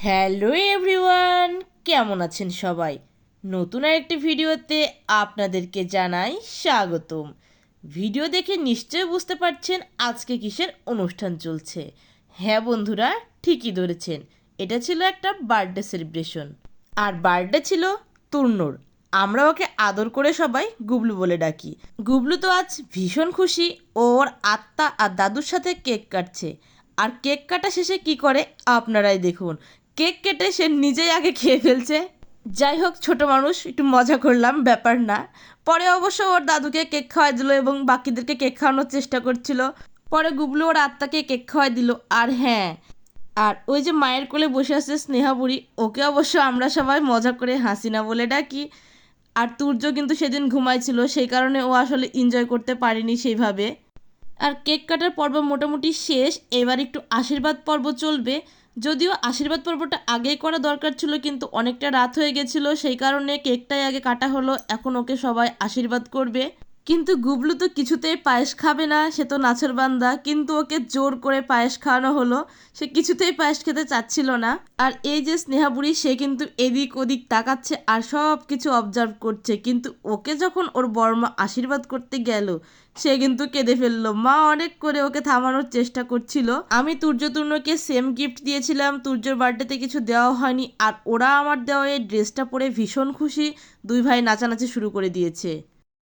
Hello everyone, কেমন আছেন সবাই? নতুন আরেকটি ভিডিওতে আপনাদেরকে জানাই স্বাগতম। ভিডিও দেখে নিশ্চয়ই বুঝতে পারছেন আজকে কিসের অনুষ্ঠান চলছে। হ্যাঁ বন্ধুরা, ঠিকই ধরেছেন, এটা ছিল একটা বার্থডে সেলিব্রেশন। আর বার্থডে ছিল তূর্ণর। আমরা ওকে আদর করে সবাই গুবলু বলে ডাকি। গুবলু তো আজ ভীষণ খুশি, ওর আত্মা আর দাদুর সাথে কেক কাটছে। আর কেক কাটা শেষে কি করে আপনারাই দেখুন। কেক কেটে সে নিজেই আগে খেয়ে ফেলছে। যাই হোক, ছোট মানুষ, একটু মজা করলাম, ব্যাপার না। পরে অবশ্য ওর দাদুকে কেক খাওয়াই দিল এবং বাকিদেরকে কেক খাওয়ানোর চেষ্টা করছিল। পরে গুবলু ওর আত্মাকে কেক খাওয়াই দিল। আর হ্যাঁ, আর ওই যে মায়ের কোলে বসে আছে স্নেহা বুড়ি, ওকে অবশ্য আমরা সবাই মজা করে হাসিনা বলে ডাকি। আর তুর্য কিন্তু সেদিন ঘুমাইছিল, সেই কারণে ও আসলে এনজয় করতে পারেনি সেইভাবে। আর কেক কাটার পর্ব মোটামুটি শেষ, এবার একটু আশীর্বাদ পর্ব চলবে। যদিও আশীর্বাদ পর্বটা আগেই করা দরকার ছিল, কিন্তু অনেকটা রাত হয়ে গেছিলো, সেই কারণে কেকটাই আগে কাটা হলো। এখন ওকে সবাই আশীর্বাদ করবে। কিন্তু গুবলু তো কিছুতেই পায়েস খাবে না, সে তো নাছের বান্দা, কিন্তু ওকে জোর করে পায়েস খাওয়ানো হলো। সে কিছুতেই পায়েস খেতে চাচ্ছিল না। আর এই যে স্নেহা বুড়ি, সে কিন্তু এদিক ওদিক তাকাচ্ছে আর সব কিছু অবজার্ভ করছে, কিন্তু ওকে যখন ওর বড়মা আশীর্বাদ করতে গেল, সে কিন্তু কেঁদে ফেললো। মা অনেক করে ওকে থামানোর চেষ্টা করছিল। আমি তুর্যকে সেম গিফট দিয়েছিলাম, তুর্যর বার্থডেতে কিছু দেওয়া হয়নি, আর ওরা আমার দেওয়া এই ড্রেসটা পরে ভীষণ খুশি। দুই ভাই নাচানাচি শুরু করে দিয়েছে।